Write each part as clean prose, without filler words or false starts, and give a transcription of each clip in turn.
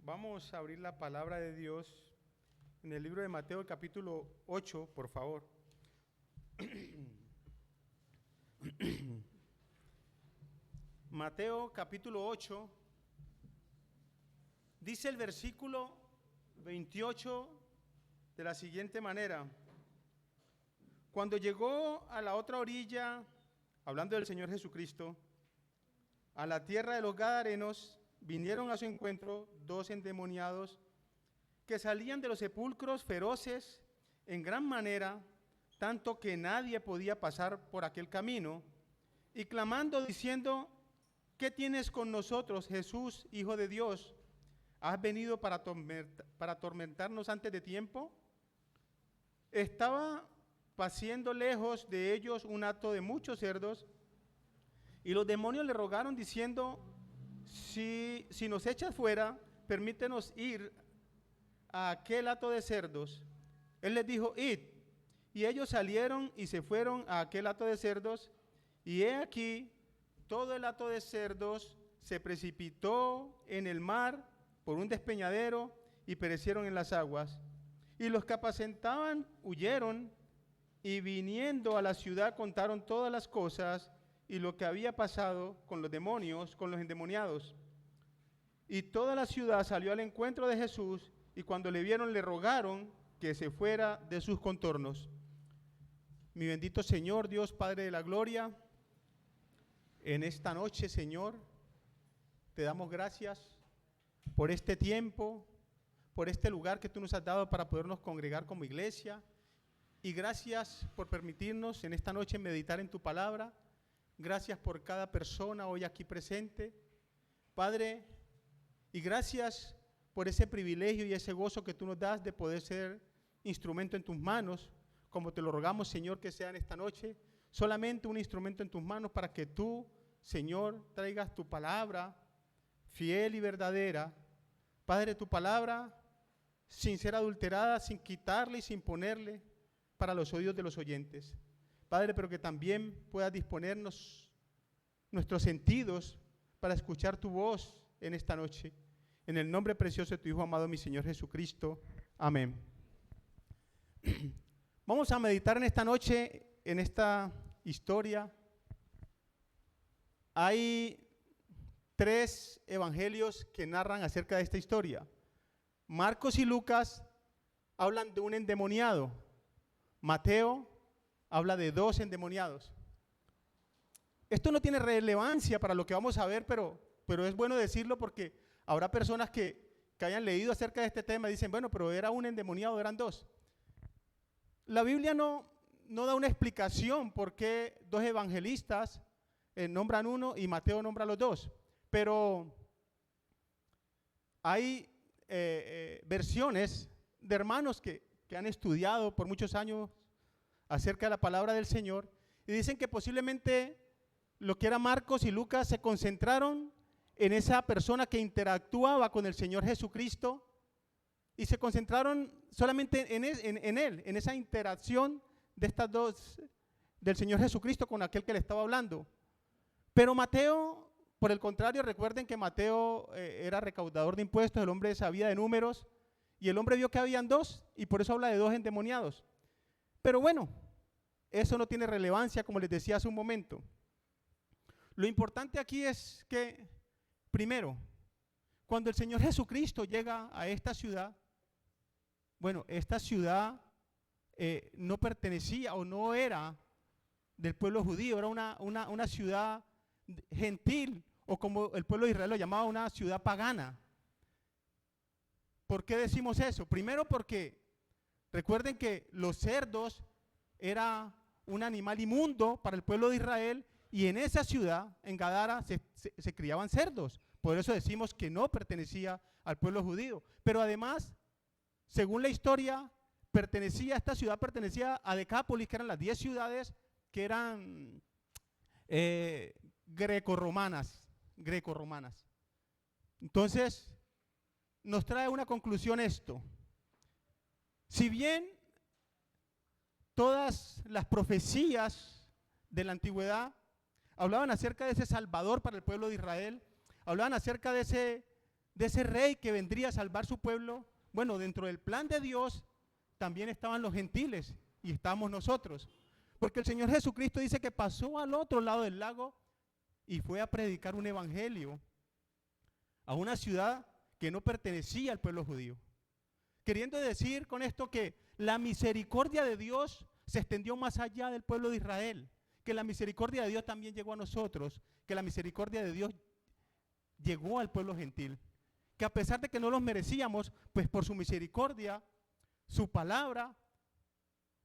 Vamos a abrir la palabra de Dios en el libro de Mateo, el capítulo 8, por favor. Mateo, capítulo 8, dice el versículo 28 de la siguiente manera: cuando llegó a la otra orilla, hablando del Señor Jesucristo, a la tierra de los Gadarenos, vinieron a su encuentro dos endemoniados que salían de los sepulcros feroces en gran manera, tanto que nadie podía pasar por aquel camino, y clamando diciendo: ¿qué tienes con nosotros, Jesús, Hijo de Dios? ¿Has venido para atormentarnos antes de tiempo? Estaba paciendo lejos de ellos un hato de muchos cerdos, y los demonios le rogaron diciendo: si nos echas fuera, permítenos ir a aquel hato de cerdos. Él les dijo: id. Y ellos salieron y se fueron a aquel hato de cerdos, y he aquí, todo el hato de cerdos se precipitó en el mar por un despeñadero y perecieron en las aguas. Y los que apacentaban huyeron, y viniendo a la ciudad contaron todas las cosas y lo que había pasado con los demonios, con los endemoniados. Y toda la ciudad salió al encuentro de Jesús, y cuando le vieron le rogaron que se fuera de sus contornos. Mi bendito Señor, Dios Padre de la gloria, en esta noche, Señor, te damos gracias por este tiempo, por este lugar que tú nos has dado para podernos congregar como iglesia, y gracias por permitirnos en esta noche meditar en tu palabra. Gracias por cada persona hoy aquí presente, Padre, y gracias por ese privilegio y ese gozo que tú nos das de poder ser instrumento en tus manos, como te lo rogamos, Señor, que sea en esta noche, solamente un instrumento en tus manos para que tú, Señor, traigas tu palabra fiel y verdadera. Padre, tu palabra sin ser adulterada, sin quitarle y sin ponerle, para los oídos de los oyentes. Padre, pero que también puedas disponernos nuestros sentidos para escuchar tu voz en esta noche. En el nombre precioso de tu Hijo amado, mi Señor Jesucristo. Amén. Vamos a meditar en esta noche, en esta historia. Hay 3 evangelios que narran acerca de esta historia. Marcos y Lucas hablan de un endemoniado. Mateo habla de 2 endemoniados. Esto no tiene relevancia para lo que vamos a ver, pero es bueno decirlo porque habrá personas que hayan leído acerca de este tema y dicen: bueno, pero era un endemoniado, eran 2. La Biblia no da una explicación por qué 2 evangelistas nombran uno y Mateo nombra los 2, pero hay versiones de hermanos que han estudiado por muchos años acerca de la palabra del Señor, y dicen que posiblemente lo que era Marcos y Lucas se concentraron en esa persona que interactuaba con el Señor Jesucristo, y se concentraron solamente en él, en esa interacción de estas 2, del Señor Jesucristo con aquel que le estaba hablando. Pero Mateo, por el contrario, recuerden que Mateo era recaudador de impuestos, el hombre sabía de números, y el hombre vio que habían 2, y por eso habla de 2 endemoniados. Pero bueno, eso no tiene relevancia, como les decía hace un momento. Lo importante aquí es que, primero, cuando el Señor Jesucristo llega a esta ciudad, bueno, esta ciudad no pertenecía o no era del pueblo judío, era una ciudad gentil, o como el pueblo de Israel lo llamaba, una ciudad pagana. ¿Por qué decimos eso? Primero porque recuerden que los cerdos era un animal inmundo para el pueblo de Israel, y en esa ciudad, en Gadara, se criaban cerdos. Por eso decimos que no pertenecía al pueblo judío. Pero además, según la historia, esta ciudad pertenecía a Decápolis, que eran las 10 ciudades que eran grecorromanas. Entonces, nos trae una conclusión esto. Si bien todas las profecías de la antigüedad hablaban acerca de ese Salvador para el pueblo de Israel, hablaban acerca de ese de ese rey que vendría a salvar su pueblo, bueno, dentro del plan de Dios también estaban los gentiles y estábamos nosotros. Porque el Señor Jesucristo dice que pasó al otro lado del lago y fue a predicar un evangelio a una ciudad que no pertenecía al pueblo judío. Queriendo decir con esto que la misericordia de Dios se extendió más allá del pueblo de Israel, que la misericordia de Dios también llegó a nosotros, que la misericordia de Dios llegó al pueblo gentil, que a pesar de que no los merecíamos, pues por su misericordia, su palabra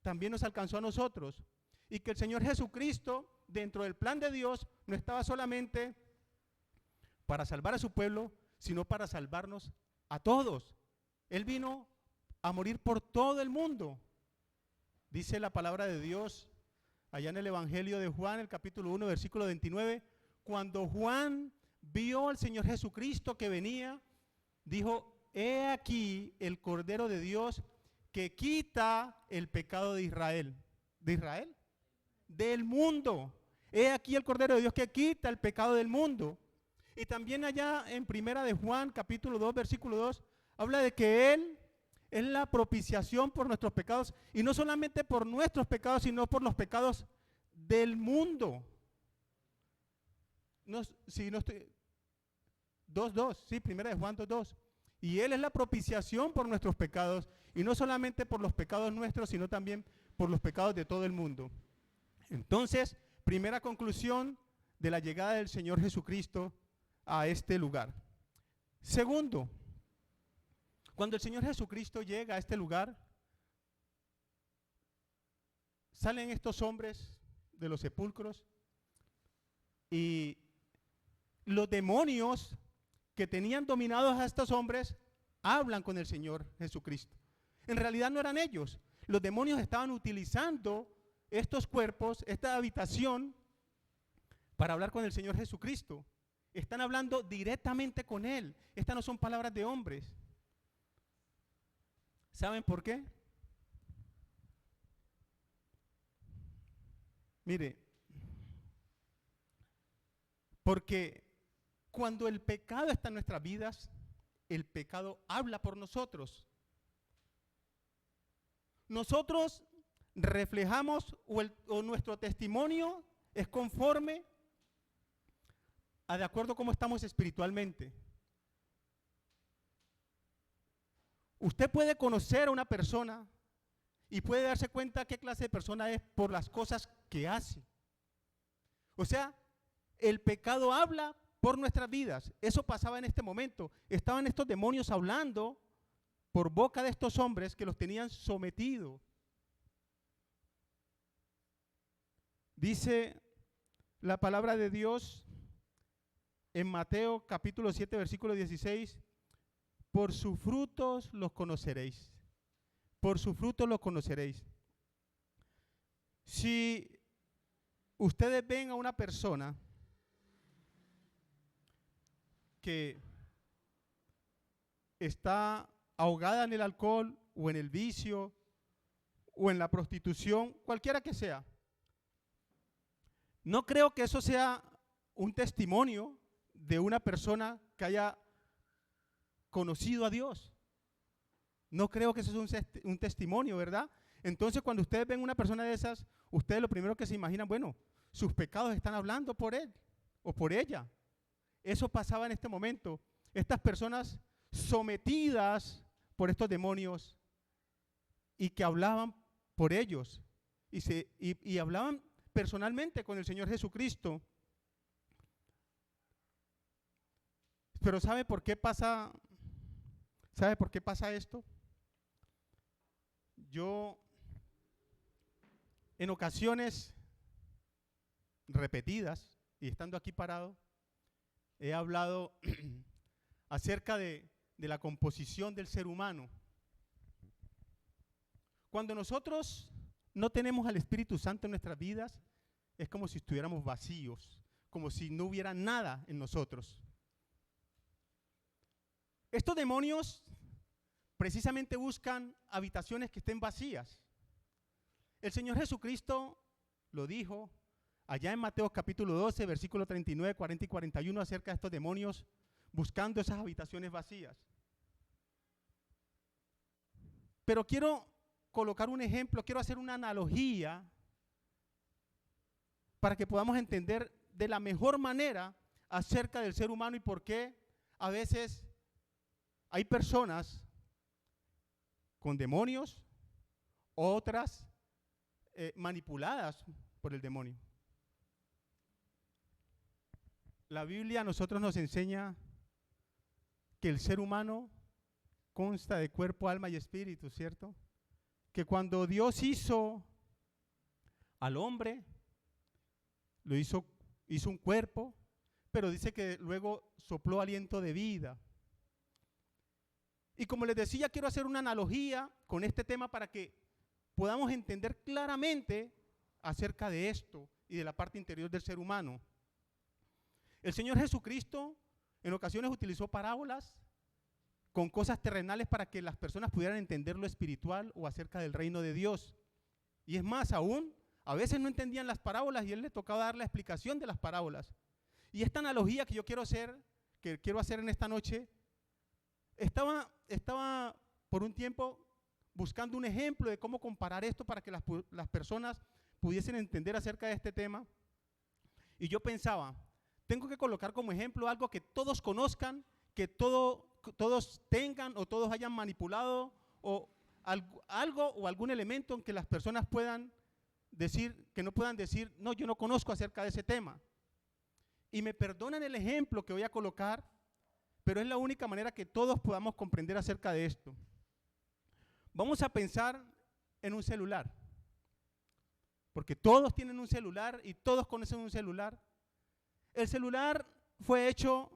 también nos alcanzó a nosotros, y que el Señor Jesucristo, dentro del plan de Dios, no estaba solamente para salvar a su pueblo, sino para salvarnos a todos. Él vino a morir por todo el mundo. Dice la palabra de Dios allá en el Evangelio de Juan, el capítulo 1, versículo 29, cuando Juan vio al Señor Jesucristo que venía, dijo, he aquí el Cordero de Dios que quita el pecado de Israel. ¿De Israel? Del mundo. He aquí el Cordero de Dios que quita el pecado del mundo. Y también allá en primera de Juan, capítulo 2, versículo 2, habla de que Él es la propiciación por nuestros pecados, y no solamente por nuestros pecados, sino por los pecados del mundo. No, si no estoy, 2.2, sí, primera de Juan 2.2. Y Él es la propiciación por nuestros pecados, y no solamente por los pecados nuestros, sino también por los pecados de todo el mundo. Entonces, primera conclusión de la llegada del Señor Jesucristo a este lugar. Segundo, cuando el Señor Jesucristo llega a este lugar, salen estos hombres de los sepulcros y los demonios que tenían dominados a estos hombres hablan con el Señor Jesucristo. En realidad no eran ellos. Los demonios estaban utilizando estos cuerpos, esta habitación, para hablar con el Señor Jesucristo. Están hablando directamente con Él. Estas no son palabras de hombres. ¿Saben por qué? Mire, porque cuando el pecado está en nuestras vidas, el pecado habla por nosotros. Nosotros reflejamos o nuestro testimonio es conforme a de acuerdo a cómo estamos espiritualmente. Usted puede conocer a una persona y puede darse cuenta qué clase de persona es por las cosas que hace. O sea, el pecado habla por nuestras vidas. Eso pasaba en este momento. Estaban estos demonios hablando por boca de estos hombres que los tenían sometidos. Dice la palabra de Dios en Mateo capítulo 7, versículo 16, por sus frutos los conoceréis. Por sus frutos los conoceréis. Si ustedes ven a una persona que está ahogada en el alcohol o en el vicio o en la prostitución, cualquiera que sea, no creo que eso sea un testimonio de una persona que haya conocido a Dios. No creo que eso sea un testimonio, ¿verdad? Entonces, cuando ustedes ven una persona de esas, ustedes lo primero que se imaginan, bueno, sus pecados están hablando por él o por ella. Eso pasaba en este momento. Estas personas sometidas por estos demonios y que hablaban por ellos y hablaban personalmente con el Señor Jesucristo. Pero ¿sabe por qué pasa? ¿Sabe por qué pasa esto? Yo, en ocasiones repetidas, y estando aquí parado, he hablado acerca de la composición del ser humano. Cuando nosotros no tenemos al Espíritu Santo en nuestras vidas, es como si estuviéramos vacíos, como si no hubiera nada en nosotros. Estos demonios precisamente buscan habitaciones que estén vacías. El Señor Jesucristo lo dijo allá en Mateo capítulo 12, versículo 39, 40 y 41 acerca de estos demonios, buscando esas habitaciones vacías. Pero quiero colocar un ejemplo, quiero hacer una analogía para que podamos entender de la mejor manera acerca del ser humano y por qué a veces hay personas con demonios, otras manipuladas por el demonio. La Biblia a nosotros nos enseña que el ser humano consta de cuerpo, alma y espíritu, ¿cierto? Que cuando Dios hizo al hombre, hizo un cuerpo, pero dice que luego sopló aliento de vida. Y como les decía, quiero hacer una analogía con este tema para que podamos entender claramente acerca de esto y de la parte interior del ser humano. El Señor Jesucristo en ocasiones utilizó parábolas con cosas terrenales para que las personas pudieran entender lo espiritual o acerca del reino de Dios. Y es más, aún a veces no entendían las parábolas y Él le tocaba dar la explicación de las parábolas. Y esta analogía que yo quiero hacer en esta noche, estaba por un tiempo buscando un ejemplo de cómo comparar esto para que las personas pudiesen entender acerca de este tema. Y yo pensaba, tengo que colocar como ejemplo algo que todos conozcan, que todos tengan o todos hayan manipulado, o algo o algún elemento en que las personas puedan decir, que no puedan decir, no, yo no conozco acerca de ese tema. Y me perdonan el ejemplo que voy a colocar, pero es la única manera que todos podamos comprender acerca de esto. Vamos a pensar en un celular, porque todos tienen un celular y todos conocen un celular. El celular fue hecho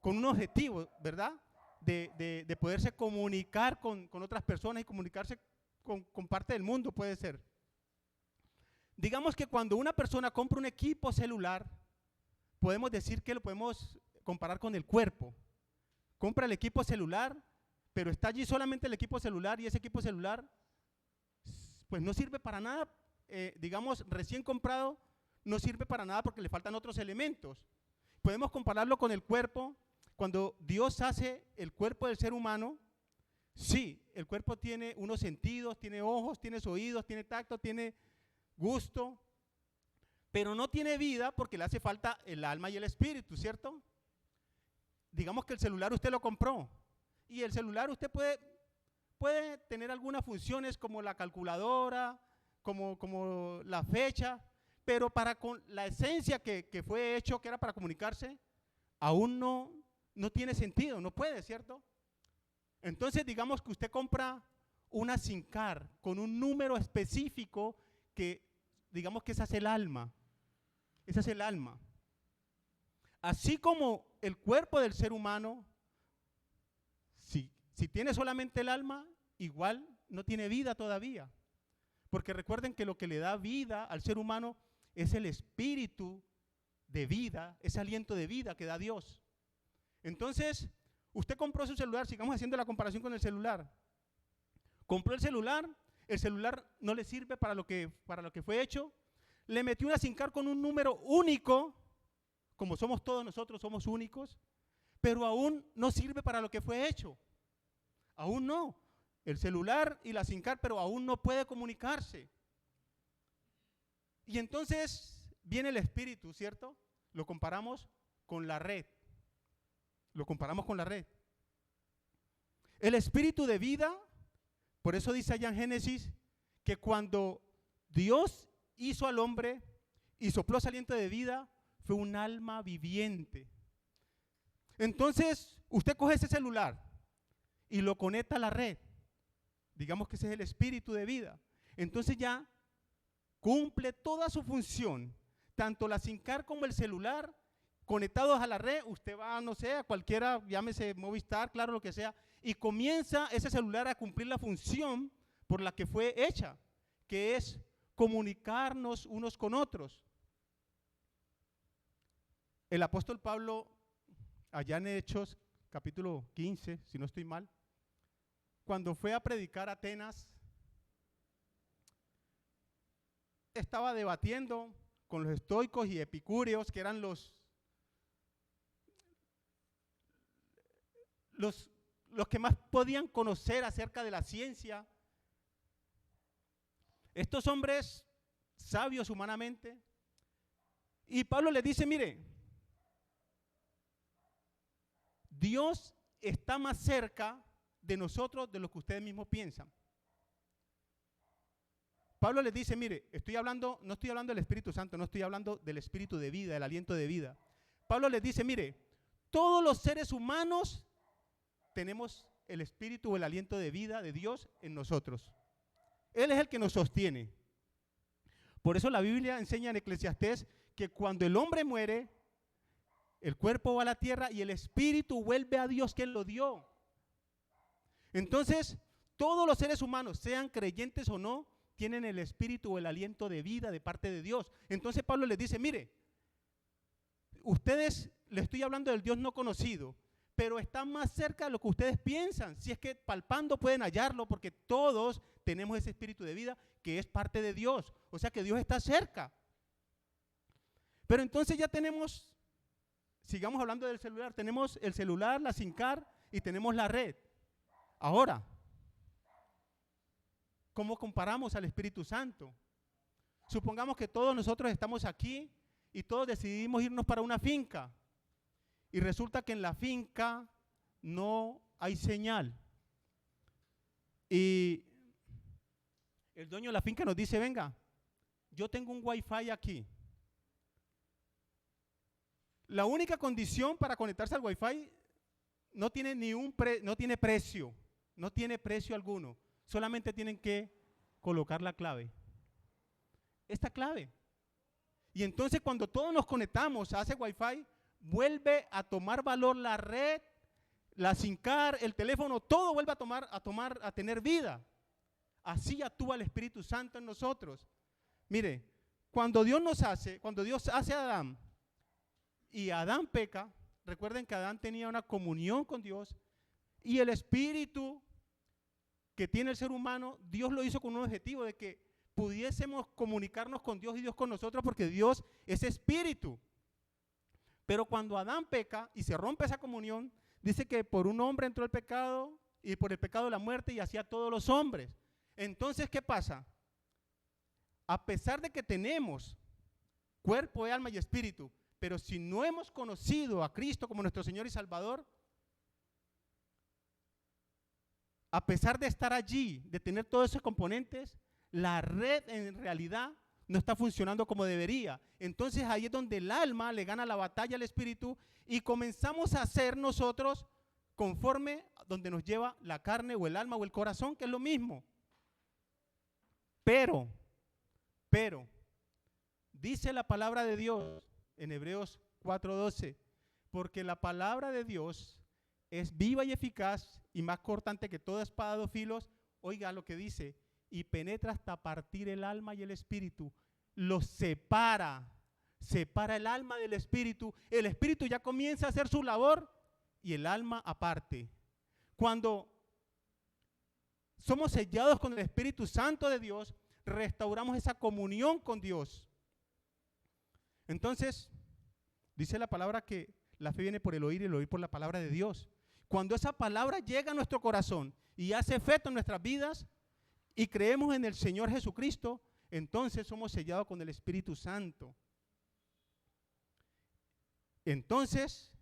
con un objetivo, ¿verdad? De poderse comunicar con otras personas y comunicarse con parte del mundo, puede ser. Digamos que cuando una persona compra un equipo celular, podemos decir que lo podemos comparar con el cuerpo. Compra el equipo celular, pero está allí solamente el equipo celular y ese equipo celular pues no sirve para nada, digamos, recién comprado, no sirve para nada porque le faltan otros elementos. Podemos compararlo con el cuerpo. Cuando Dios hace el cuerpo del ser humano, sí, el cuerpo tiene unos sentidos, tiene ojos, tiene oídos, tiene tacto, tiene gusto, pero no tiene vida porque le hace falta el alma y el espíritu, ¿cierto? Digamos que el celular usted lo compró y el celular usted puede tener algunas funciones como la calculadora, como la fecha, pero con la esencia que fue hecho, que era para comunicarse, aún no tiene sentido, no puede, ¿cierto? Entonces digamos que usted compra una SIM card con un número específico que digamos que esa es el alma. Esa es el alma. Así como el cuerpo del ser humano, si tiene solamente el alma, igual no tiene vida todavía. Porque recuerden que lo que le da vida al ser humano es el espíritu de vida, ese aliento de vida que da Dios. Entonces, usted compró su celular, sigamos haciendo la comparación con el celular. Compró el celular no le sirve para lo que fue hecho, le metió una SIM card con un número único, como somos todos nosotros, somos únicos, pero aún no sirve para lo que fue hecho. Aún no. El celular y la SIM card, pero aún no puede comunicarse. Y entonces viene el espíritu, ¿cierto? Lo comparamos con la red. Lo comparamos con la red. El espíritu de vida, por eso dice allá en Génesis, que cuando Dios hizo al hombre y sopló aliento de vida, fue un alma viviente. Entonces, usted coge ese celular y lo conecta a la red. Digamos que ese es el espíritu de vida. Entonces ya cumple toda su función, tanto la SIM card como el celular, conectados a la red. Usted va, no sé, a cualquiera, llámese Movistar, claro, lo que sea, y comienza ese celular a cumplir la función por la que fue hecha, que es comunicarnos unos con otros. El apóstol Pablo, allá en Hechos, capítulo 15, si no estoy mal, cuando fue a predicar a Atenas, estaba debatiendo con los estoicos y epicúreos, que eran los los que más podían conocer acerca de la ciencia. Estos hombres sabios humanamente. Y Pablo les dice, mire, Dios está más cerca de nosotros de lo que ustedes mismos piensan. Pablo les dice, mire, no estoy hablando del Espíritu Santo, no estoy hablando del espíritu de vida, del aliento de vida. Pablo les dice, mire, todos los seres humanos tenemos el espíritu o el aliento de vida de Dios en nosotros. Él es el que nos sostiene. Por eso la Biblia enseña en Eclesiastés que cuando el hombre muere, el cuerpo va a la tierra y el espíritu vuelve a Dios que él lo dio. Entonces, todos los seres humanos, sean creyentes o no, tienen el espíritu o el aliento de vida de parte de Dios. Entonces Pablo les dice, mire, ustedes, les estoy hablando del Dios no conocido, pero está más cerca de lo que ustedes piensan. Si es que palpando pueden hallarlo, porque todos tenemos ese espíritu de vida que es parte de Dios. O sea que Dios está cerca. Pero entonces ya tenemos, sigamos hablando del celular, tenemos el celular, la SIM card y tenemos la red. Ahora, ¿cómo comparamos al Espíritu Santo? Supongamos que todos nosotros estamos aquí y todos decidimos irnos para una finca. Y resulta que en la finca no hay señal. Y el dueño de la finca nos dice, venga, yo tengo un wifi aquí. La única condición para conectarse al wifi no tiene precio, no tiene precio alguno. Solamente tienen que colocar la clave. Esta clave. Y entonces cuando todos nos conectamos a ese wifi, vuelve a tomar valor la red, la SIM card, el teléfono, todo vuelve a tener vida. Así actúa el Espíritu Santo en nosotros. Mire, cuando Dios hace a Adán y Adán peca, recuerden que Adán tenía una comunión con Dios y el Espíritu que tiene el ser humano, Dios lo hizo con un objetivo de que pudiésemos comunicarnos con Dios y Dios con nosotros, porque Dios es espíritu. Pero cuando Adán peca y se rompe esa comunión, dice que por un hombre entró el pecado y por el pecado la muerte y así a todos los hombres. Entonces, ¿qué pasa? A pesar de que tenemos cuerpo, alma y espíritu, pero si no hemos conocido a Cristo como nuestro Señor y Salvador, a pesar de estar allí, de tener todos esos componentes, la red en realidad no está funcionando como debería. Entonces ahí es donde el alma le gana la batalla al espíritu y comenzamos a hacer nosotros conforme donde nos lleva la carne o el alma o el corazón, que es lo mismo. Pero, dice la palabra de Dios en Hebreos 4:12, porque la palabra de Dios es viva y eficaz y más cortante que toda espada de dos filos. Oiga lo que dice, y penetra hasta partir el alma y el espíritu. Los separa el alma del espíritu. El espíritu ya comienza a hacer su labor y el alma aparte. Cuando somos sellados con el Espíritu Santo de Dios, restauramos esa comunión con Dios. Entonces, dice la palabra que la fe viene por el oír y el oír por la palabra de Dios. Cuando esa palabra llega a nuestro corazón y hace efecto en nuestras vidas y creemos en el Señor Jesucristo, entonces somos sellados con el Espíritu Santo. Entonces,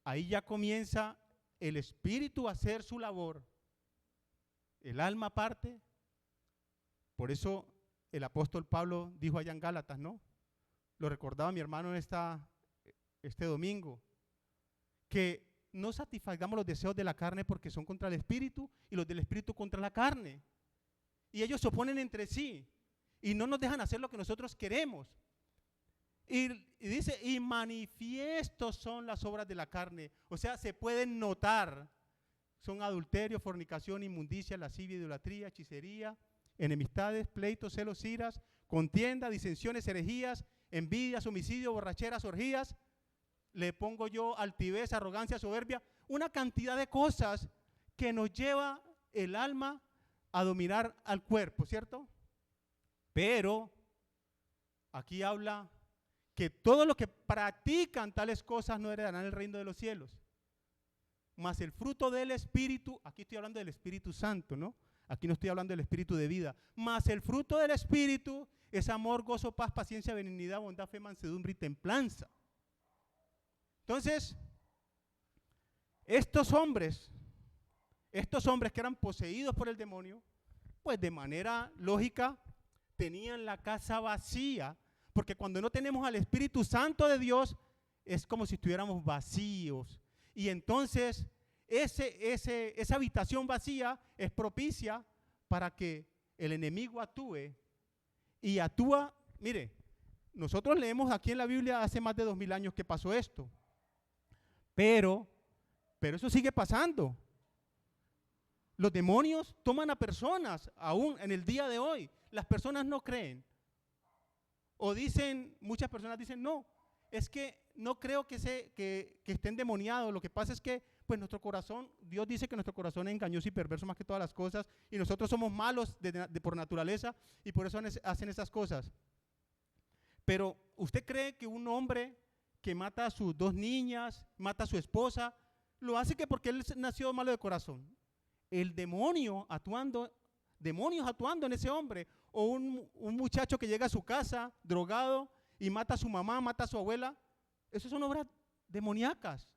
ahí ya comienza el Espíritu a hacer su labor. El alma aparte. Por eso el apóstol Pablo dijo allá en Gálatas, ¿no? Lo recordaba mi hermano en este domingo, que no satisfagamos los deseos de la carne porque son contra el espíritu y los del espíritu contra la carne. Y ellos se oponen entre sí y no nos dejan hacer lo que nosotros queremos. Y dice, y manifiestos son las obras de la carne. O sea, se pueden notar. Son adulterio, fornicación, inmundicia, lascivia, idolatría, hechicería, enemistades, pleitos, celos, iras, contienda, disensiones, herejías, envidias, homicidios, borracheras, orgías. Le pongo yo altivez, arrogancia, soberbia, una cantidad de cosas que nos lleva el alma a dominar al cuerpo, ¿cierto? Pero aquí habla que todos los que practican tales cosas no heredarán el reino de los cielos. mas el fruto del Espíritu, aquí estoy hablando del Espíritu Santo, ¿no? Aquí no estoy hablando del Espíritu de vida, mas el fruto del Espíritu es amor, gozo, paz, paciencia, benignidad, bondad, fe, mansedumbre y templanza. Entonces, estos hombres que eran poseídos por el demonio, pues de manera lógica tenían la casa vacía, porque cuando no tenemos al Espíritu Santo de Dios, es como si estuviéramos vacíos. Y entonces, esa habitación vacía es propicia para que el enemigo actúe. Y actúa, mire, nosotros leemos aquí en la Biblia hace más de 2000 años que pasó esto. Pero eso sigue pasando. Los demonios toman a personas, aún en el día de hoy. Las personas no creen. O dicen, muchas personas dicen, no, es que no creo que estén endemoniados. Lo que pasa es que, pues nuestro corazón, Dios dice que nuestro corazón es engañoso y perverso más que todas las cosas, y nosotros somos malos por naturaleza, y por eso hacen esas cosas. Pero, ¿usted cree que un hombre que mata a sus 2 niñas, mata a su esposa, lo hace que porque él nació malo de corazón? El demonio demonios actuando en ese hombre, o un muchacho que llega a su casa drogado y mata a su mamá, mata a su abuela, esas son obras demoníacas.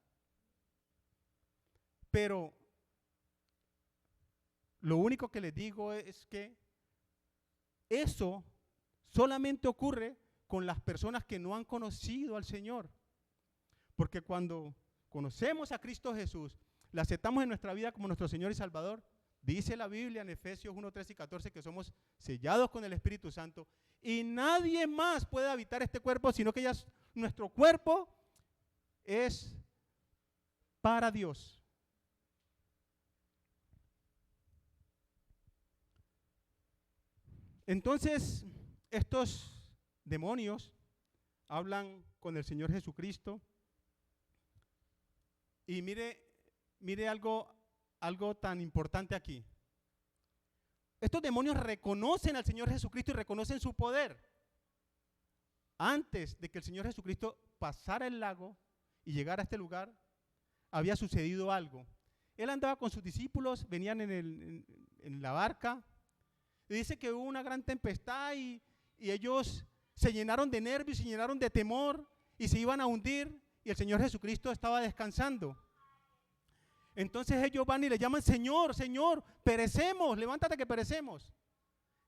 Pero lo único que les digo es que eso solamente ocurre con las personas que no han conocido al Señor. Porque cuando conocemos a Cristo Jesús, le aceptamos en nuestra vida como nuestro Señor y Salvador, dice la Biblia en Efesios 1, 13 y 14 que somos sellados con el Espíritu Santo y nadie más puede habitar este cuerpo, sino que nuestro cuerpo es para Dios. Entonces, estos demonios hablan con el Señor Jesucristo y mire algo tan importante aquí. Estos demonios reconocen al Señor Jesucristo y reconocen su poder. Antes de que el Señor Jesucristo pasara el lago y llegara a este lugar, había sucedido algo. Él andaba con sus discípulos, venían en la barca, y dice que hubo una gran tempestad y ellos se llenaron de nervios, se llenaron de temor y se iban a hundir, y el Señor Jesucristo estaba descansando. Entonces ellos van y le llaman, Señor, Señor, perecemos, levántate que perecemos.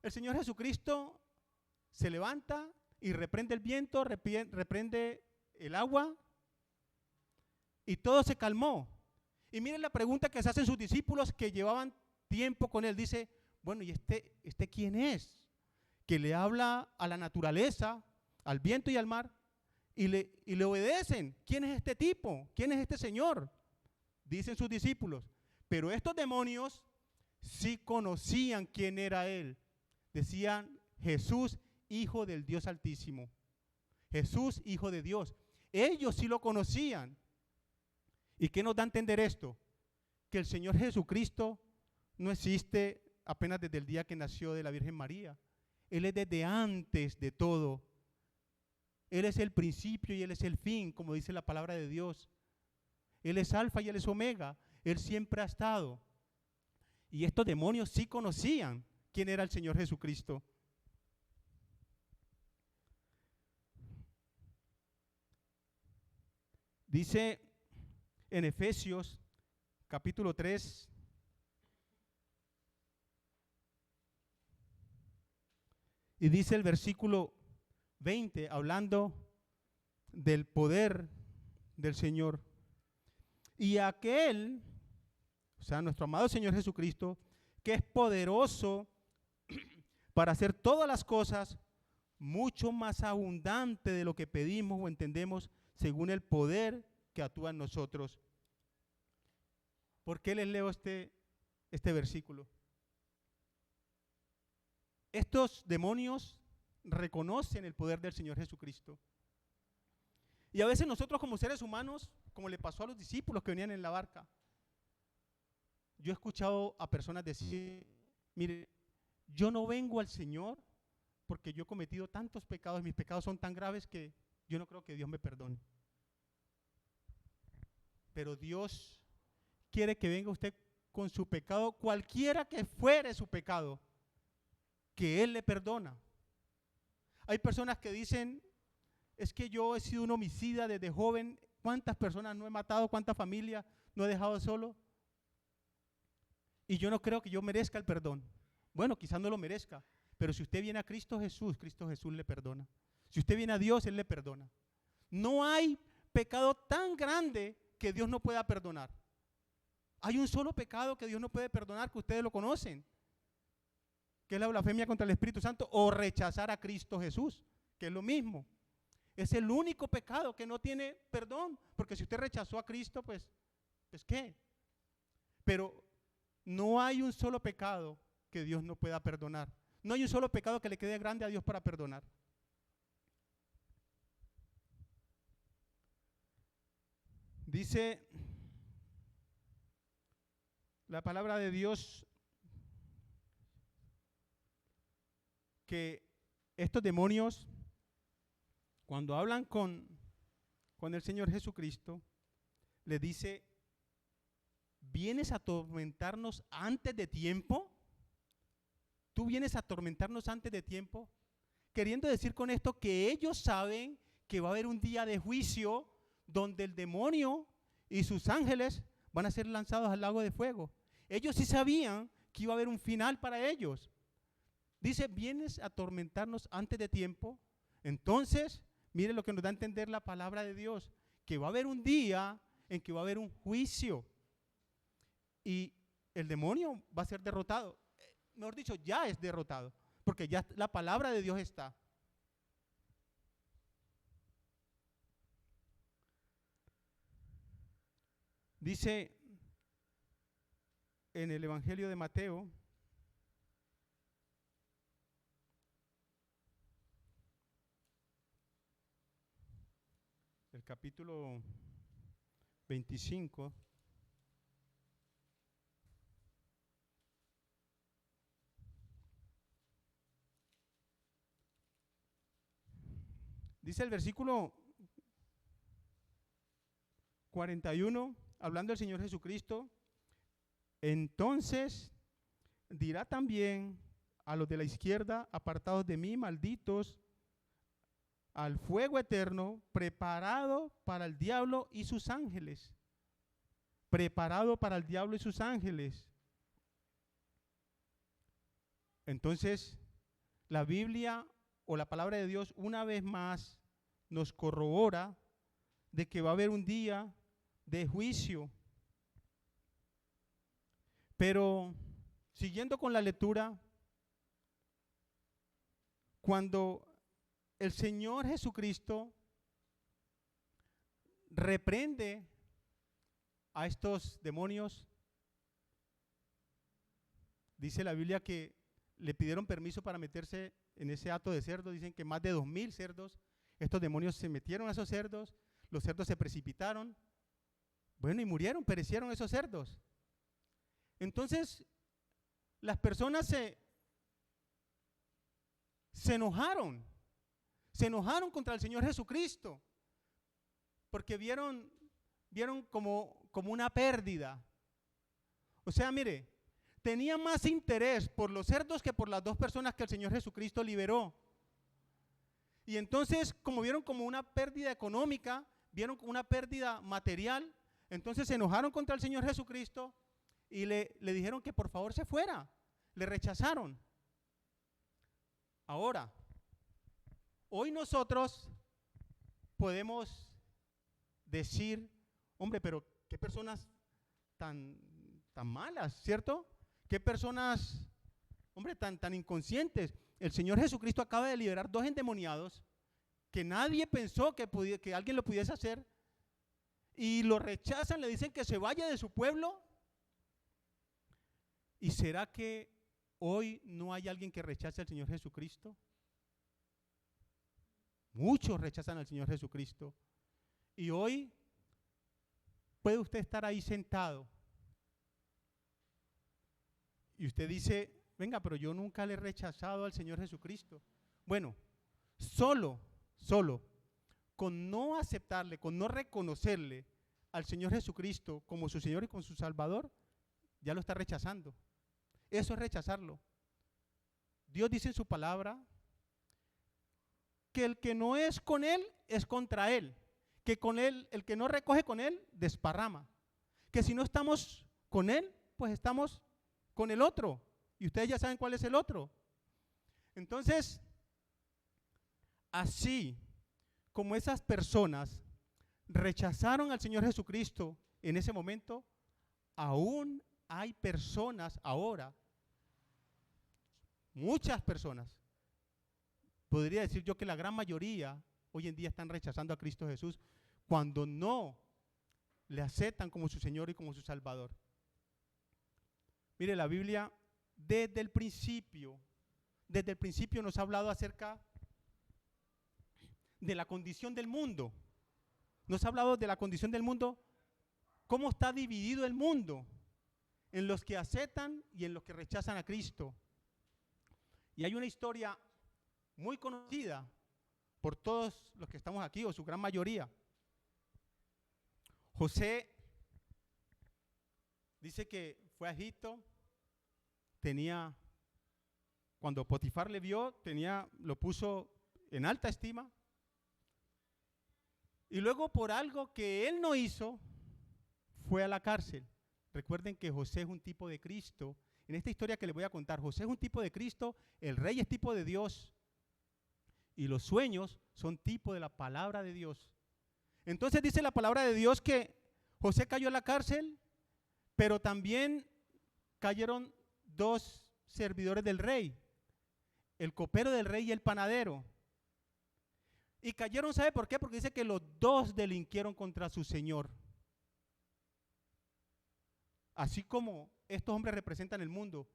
El Señor Jesucristo se levanta y reprende el viento, reprende el agua y todo se calmó. Y miren la pregunta que se hacen sus discípulos que llevaban tiempo con él. Dice, bueno, ¿y este quién es? Que le habla a la naturaleza, al viento y al mar y le obedecen. ¿Quién es este tipo? ¿Quién es este Señor? Dicen sus discípulos, pero estos demonios sí conocían quién era él. Decían, Jesús, Hijo del Dios Altísimo. Jesús, Hijo de Dios. Ellos sí lo conocían. ¿Y qué nos da a entender esto? Que el Señor Jesucristo no existe apenas desde el día que nació de la Virgen María. Él es desde antes de todo. Él es el principio y Él es el fin, como dice la palabra de Dios. Él es alfa y Él es omega. Él siempre ha estado. Y estos demonios sí conocían quién era el Señor Jesucristo. Dice en Efesios capítulo 3, y dice el versículo 20, hablando del poder del Señor. Y aquel, o sea, nuestro amado Señor Jesucristo, que es poderoso para hacer todas las cosas mucho más abundante de lo que pedimos o entendemos, según el poder que actúa en nosotros. ¿Por qué les leo este versículo? Estos demonios reconocen el poder del Señor Jesucristo. Y a veces nosotros como seres humanos, como le pasó a los discípulos que venían en la barca, yo he escuchado a personas decir, mire, yo no vengo al Señor porque yo he cometido tantos pecados, mis pecados son tan graves que yo no creo que Dios me perdone. Pero Dios quiere que venga usted con su pecado, cualquiera que fuere su pecado, que Él le perdona. Hay personas que dicen, es que yo he sido un homicida desde joven, ¿cuántas personas no he matado? ¿Cuántas familias no he dejado solo? Y yo no creo que yo merezca el perdón. Bueno, quizás no lo merezca, pero si usted viene a Cristo Jesús le perdona. Si usted viene a Dios, Él le perdona. No hay pecado tan grande que Dios no pueda perdonar. Hay un solo pecado que Dios no puede perdonar, que ustedes lo conocen, que es la blasfemia contra el Espíritu Santo o rechazar a Cristo Jesús, que es lo mismo. Es el único pecado que no tiene perdón, porque si usted rechazó a Cristo, pues ¿qué? Pero no hay un solo pecado que Dios no pueda perdonar. No hay un solo pecado que le quede grande a Dios para perdonar. Dice la palabra de Dios que estos demonios, cuando hablan con el Señor Jesucristo, le dice, ¿vienes a atormentarnos antes de tiempo? ¿Tú vienes a atormentarnos antes de tiempo? Queriendo decir con esto que ellos saben que va a haber un día de juicio donde el demonio y sus ángeles van a ser lanzados al lago de fuego. Ellos sí sabían que iba a haber un final para ellos. Dice, ¿vienes a atormentarnos antes de tiempo? Entonces, mire lo que nos da a entender la palabra de Dios, que va a haber un día en que va a haber un juicio y el demonio va a ser derrotado. Mejor dicho, ya es derrotado, porque ya la palabra de Dios está. Dice en el Evangelio de Mateo, el capítulo 25, dice el versículo 41, hablando del Señor Jesucristo, entonces dirá también a los de la izquierda, apartados de mí, malditos, al fuego eterno, preparado para el diablo y sus ángeles. Preparado para el diablo y sus ángeles. Entonces, la Biblia o la palabra de Dios una vez más nos corrobora de que va a haber un día de juicio. Pero, siguiendo con la lectura, cuando el Señor Jesucristo reprende a estos demonios, dice la Biblia que le pidieron permiso para meterse en ese hato de cerdos. Dicen que más de 2000 cerdos, estos demonios se metieron a esos cerdos, los cerdos se precipitaron, bueno, y murieron, perecieron esos cerdos. Entonces, las personas se enojaron contra el Señor Jesucristo, porque vieron como una pérdida. O sea, mire, tenía más interés por los cerdos que por las dos personas que el Señor Jesucristo liberó. Y entonces, como vieron como una pérdida económica, vieron como una pérdida material, entonces se enojaron contra el Señor Jesucristo y le dijeron que por favor se fuera. Le rechazaron. Ahora, hoy nosotros podemos decir, hombre, pero qué personas tan malas, ¿cierto? Qué personas, hombre, tan inconscientes. El Señor Jesucristo acaba de liberar 2 endemoniados que nadie pensó que alguien lo pudiese hacer, y lo rechazan, le dicen que se vaya de su pueblo. ¿Y será que hoy no hay alguien que rechace al Señor Jesucristo? Muchos rechazan al Señor Jesucristo. Y hoy puede usted estar ahí sentado y usted dice, venga, pero yo nunca le he rechazado al Señor Jesucristo. Bueno, solo con no aceptarle, con no reconocerle al Señor Jesucristo como su Señor y como su Salvador, ya lo está rechazando. Eso es rechazarlo. Dios dice en su palabra que el que no es con Él es contra Él, que con Él, el que no recoge con Él, desparrama, que si no estamos con Él, pues estamos con el otro, y ustedes ya saben cuál es el otro. Entonces, así como esas personas rechazaron al Señor Jesucristo en ese momento, aún hay personas ahora, muchas personas, podría decir yo que la gran mayoría hoy en día están rechazando a Cristo Jesús cuando no le aceptan como su Señor y como su Salvador. Mire, la Biblia desde el principio nos ha hablado acerca de la condición del mundo. Nos ha hablado de la condición del mundo, cómo está dividido el mundo en los que aceptan y en los que rechazan a Cristo. Y hay una historia muy conocida por todos los que estamos aquí, o su gran mayoría. José dice que fue a Egipto, cuando Potifar le vio, lo puso en alta estima, y luego por algo que él no hizo, fue a la cárcel. Recuerden que José es un tipo de Cristo. En esta historia que les voy a contar, José es un tipo de Cristo, el rey es tipo de Dios, y los sueños son tipo de la palabra de Dios. Entonces dice la palabra de Dios que José cayó a la cárcel, pero también cayeron dos servidores del rey, el copero del rey y el panadero. Y cayeron, ¿sabe por qué? Porque dice que los dos delinquieron contra su señor. Así como estos hombres representan el mundo,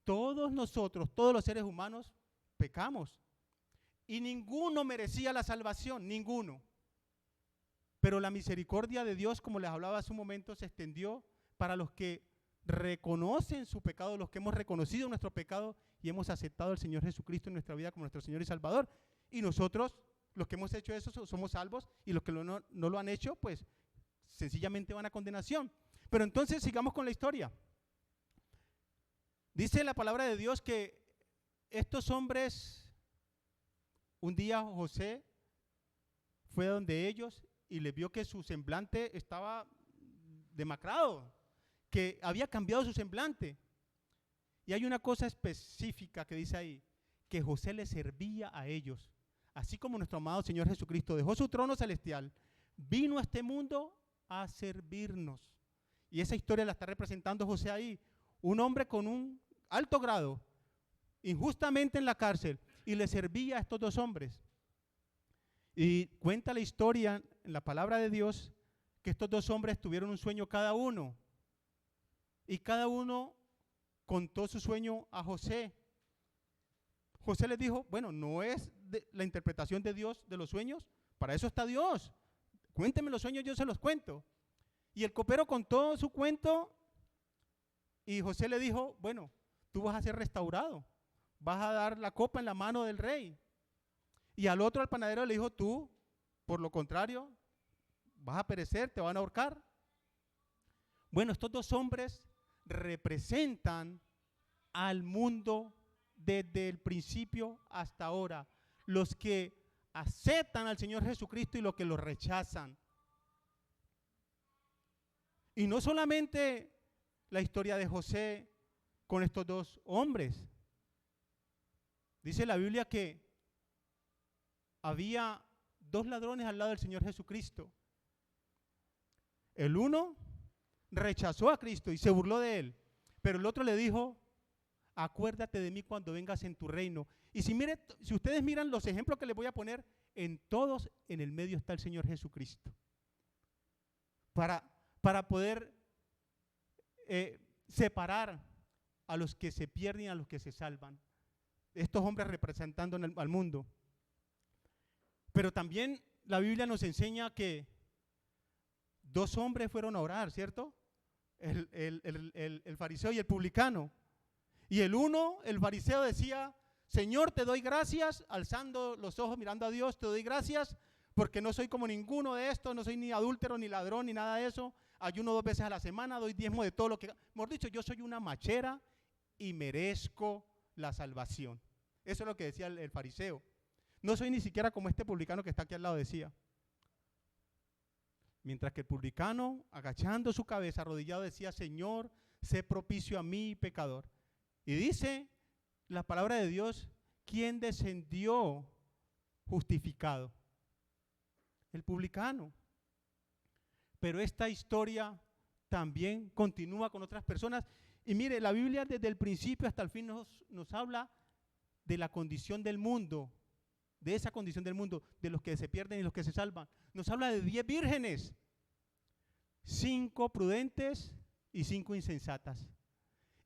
todos nosotros, todos los seres humanos, pecamos. Y ninguno merecía la salvación, ninguno. Pero la misericordia de Dios, como les hablaba hace un momento, se extendió para los que reconocen su pecado, los que hemos reconocido nuestro pecado y hemos aceptado al Señor Jesucristo en nuestra vida como nuestro Señor y Salvador. Y nosotros, los que hemos hecho eso, somos salvos, y los que no lo han hecho, pues sencillamente van a condenación. Pero entonces sigamos con la historia. Dice la palabra de Dios que estos hombres, un día José fue a donde ellos y les vio que su semblante estaba demacrado, que había cambiado su semblante. Y hay una cosa específica que dice ahí, que José les servía a ellos. Así como nuestro amado Señor Jesucristo dejó su trono celestial, vino a este mundo a servirnos. Y esa historia la está representando José ahí, un hombre con un alto grado, injustamente en la cárcel, y le servía a estos dos hombres. Y cuenta la historia en la palabra de Dios que estos dos hombres tuvieron un sueño cada uno, y cada uno contó su sueño a José. José les dijo, bueno, no es la interpretación de Dios de los sueños, para eso está Dios. Cuéntenme los sueños, yo se los cuento. Y el copero contó su cuento y José le dijo, bueno, tú vas a ser restaurado, vas a dar la copa en la mano del rey. Y al otro, al panadero, le dijo, tú, por lo contrario, vas a perecer, te van a ahorcar. Bueno, estos dos hombres representan al mundo desde el principio hasta ahora, los que aceptan al Señor Jesucristo y los que lo rechazan. Y no solamente la historia de José con estos dos hombres. Dice la Biblia que había dos ladrones al lado del Señor Jesucristo. El uno rechazó a Cristo y se burló de él, pero el otro le dijo, acuérdate de mí cuando vengas en tu reino. Y si ustedes miran los ejemplos que les voy a poner, en todos en el medio está el Señor Jesucristo. Para poder separar a los que se pierden y a los que se salvan. Estos hombres representando al mundo. Pero también la Biblia nos enseña que dos hombres fueron a orar, ¿cierto? El fariseo y el publicano. Y el fariseo decía, Señor, te doy gracias, alzando los ojos, mirando a Dios, te doy gracias porque no soy como ninguno de estos, no soy ni adúltero, ni ladrón, ni nada de eso. Ayuno 2 veces a la semana, doy diezmo de todo lo que... Mejor dicho, yo soy una machera y merezco la salvación. Eso es lo que decía el fariseo. No soy ni siquiera como este publicano que está aquí al lado decía. Mientras que el publicano, agachando su cabeza, arrodillado, decía, Señor, sé propicio a mí, pecador. Y dice la palabra de Dios, ¿quién descendió justificado? El publicano. Pero esta historia también continúa con otras personas. Y mire, la Biblia desde el principio hasta el fin nos habla de la condición del mundo, de esa condición del mundo, de los que se pierden y los que se salvan. Nos habla de 10 vírgenes, 5 prudentes y 5 insensatas.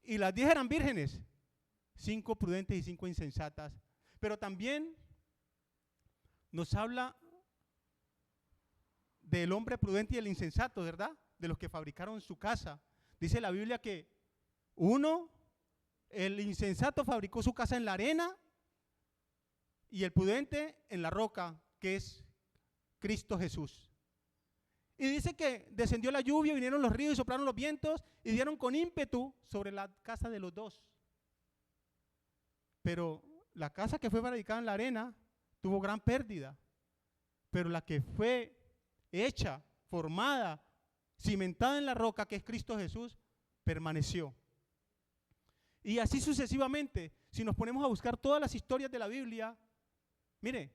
Y las 10 eran vírgenes, 5 prudentes y 5 insensatas. Pero también nos habla del hombre prudente y el insensato, ¿verdad? De los que fabricaron su casa. Dice la Biblia que el insensato fabricó su casa en la arena y el prudente en la roca, que es Cristo Jesús. Y dice que descendió la lluvia, vinieron los ríos y soplaron los vientos y dieron con ímpetu sobre la casa de los dos. Pero la casa que fue fabricada en la arena tuvo gran pérdida, pero la que fue hecha, formada, cimentada en la roca, que es Cristo Jesús, permaneció. Y así sucesivamente, si nos ponemos a buscar todas las historias de la Biblia, mire,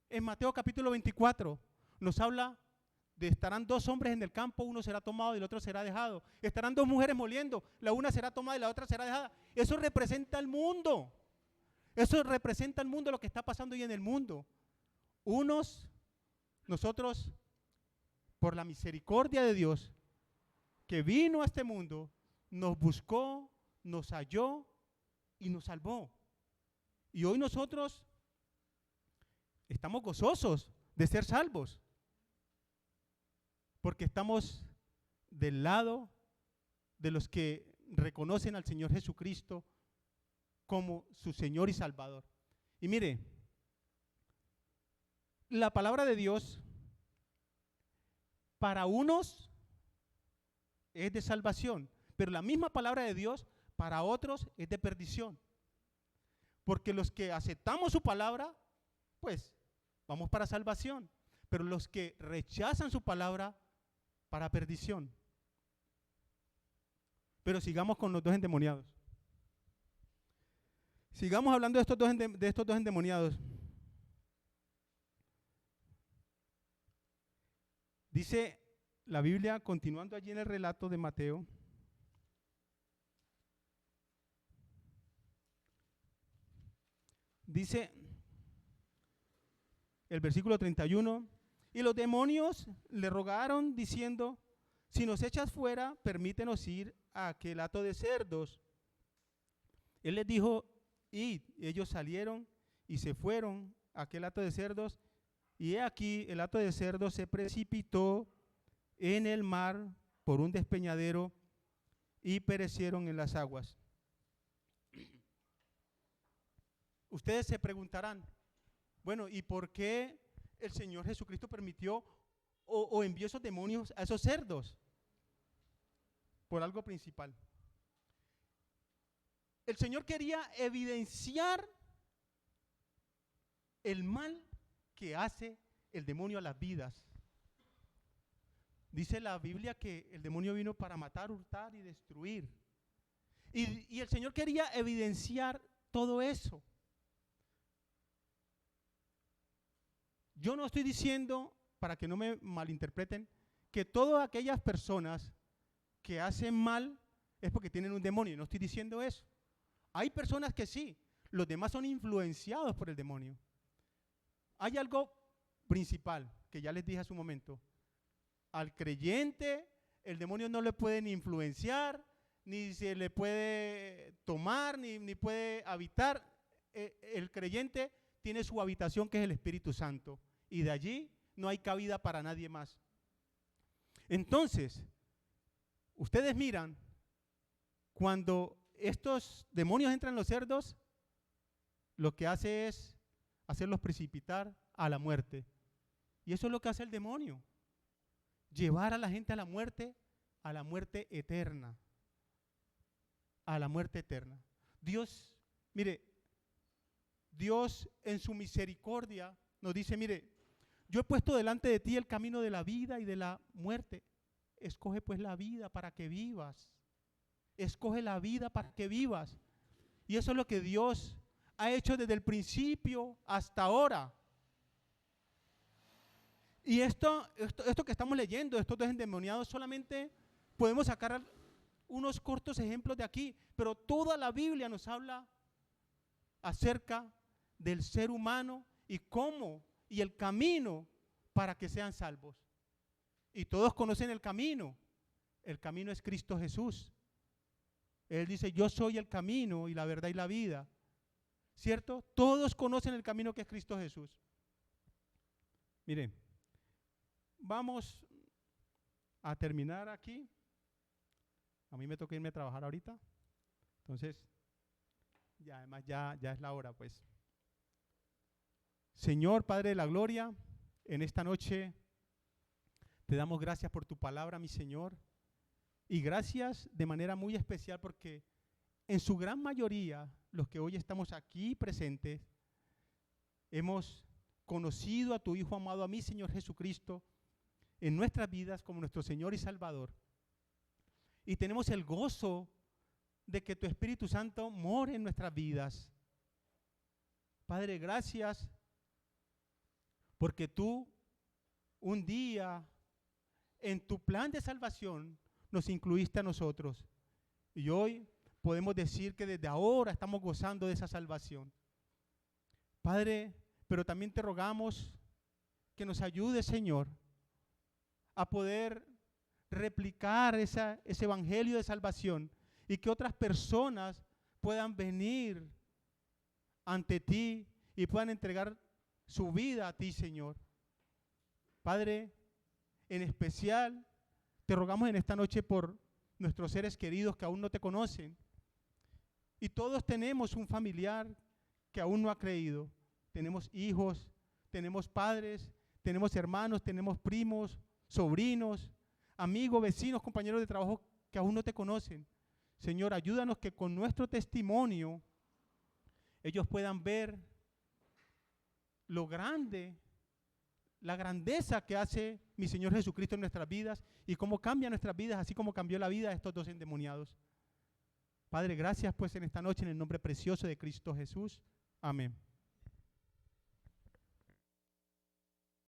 en Mateo capítulo 24 nos habla de estarán 2 hombres en el campo, uno será tomado y el otro será dejado. Estarán 2 mujeres moliendo, la una será tomada y la otra será dejada. Eso representa el mundo. Eso representa el mundo, lo que está pasando hoy en el mundo. Nosotros, por la misericordia de Dios, que vino a este mundo, nos buscó, nos halló y nos salvó. Y hoy nosotros estamos gozosos de ser salvos, porque estamos del lado de los que reconocen al Señor Jesucristo como su Señor y Salvador. Y mire, la palabra de Dios para unos es de salvación, pero la misma palabra de Dios para otros es de perdición. Porque los que aceptamos su palabra, pues vamos para salvación, pero los que rechazan su palabra, para perdición. Pero sigamos con los 2 endemoniados. Sigamos hablando de estos dos endemoniados. Dice la Biblia, continuando allí en el relato de Mateo, dice el versículo 31, y los demonios le rogaron diciendo, si nos echas fuera, permítenos ir a aquel hato de cerdos. Él les dijo, id. Ellos salieron y se fueron a aquel hato de cerdos, y he aquí el hato de cerdos se precipitó en el mar por un despeñadero y perecieron en las aguas. Ustedes se preguntarán, bueno, ¿y por qué el Señor Jesucristo permitió o envió esos demonios a esos cerdos? Por algo principal. El Señor quería evidenciar el mal que hace el demonio a las vidas. Dice la Biblia que el demonio vino para matar, hurtar y destruir. Y el Señor quería evidenciar todo eso. Yo no estoy diciendo, para que no me malinterpreten, que todas aquellas personas que hacen mal es porque tienen un demonio. No estoy diciendo eso. Hay personas que sí, los demás son influenciados por el demonio. Hay algo principal que ya les dije hace un momento. Al creyente el demonio no le puede ni influenciar, ni se le puede tomar, ni puede habitar. El creyente tiene su habitación, que es el Espíritu Santo, y de allí no hay cabida para nadie más. Entonces, ustedes miran, cuando estos demonios entran en los cerdos, lo que hace es hacerlos precipitar a la muerte. Y eso es lo que hace el demonio. Llevar a la gente a la muerte eterna. A la muerte eterna. Dios, mire, Dios en su misericordia nos dice, mire, yo he puesto delante de ti el camino de la vida y de la muerte. Escoge pues la vida para que vivas. Escoge la vida para que vivas. Y eso es lo que Dios ha hecho desde el principio hasta ahora. Y esto que estamos leyendo, estos dos endemoniados, solamente podemos sacar unos cortos ejemplos de aquí, pero toda la Biblia nos habla acerca del ser humano y cómo y el camino para que sean salvos. Y todos conocen el camino es Cristo Jesús. Él dice, yo soy el camino y la verdad y la vida, ¿cierto? Todos conocen el camino que es Cristo Jesús. Miren, vamos a terminar aquí. A mí me toca irme a trabajar ahorita. Entonces, ya además ya es la hora, pues. Señor, Padre de la Gloria, en esta noche te damos gracias por tu palabra, mi Señor. Y gracias de manera muy especial porque en su gran mayoría, los que hoy estamos aquí presentes, hemos conocido a tu Hijo amado, a mi Señor Jesucristo, en nuestras vidas como nuestro Señor y Salvador. Y tenemos el gozo de que tu Espíritu Santo more en nuestras vidas. Padre, gracias porque tú un día en tu plan de salvación nos incluiste a nosotros. Y hoy podemos decir que desde ahora estamos gozando de esa salvación. Padre, pero también te rogamos que nos ayudes, Señor, a poder replicar ese evangelio de salvación y que otras personas puedan venir ante ti y puedan entregar su vida a ti, Señor. Padre, en especial te rogamos en esta noche por nuestros seres queridos que aún no te conocen. Y todos tenemos un familiar que aún no ha creído. Tenemos hijos, tenemos padres, tenemos hermanos, tenemos primos, sobrinos, amigos, vecinos, compañeros de trabajo que aún no te conocen. Señor, ayúdanos que con nuestro testimonio ellos puedan ver lo grande, la grandeza que hace mi Señor Jesucristo en nuestras vidas y cómo cambia nuestras vidas, así como cambió la vida de estos dos endemoniados. Padre, gracias pues en esta noche en el nombre precioso de Cristo Jesús. Amén.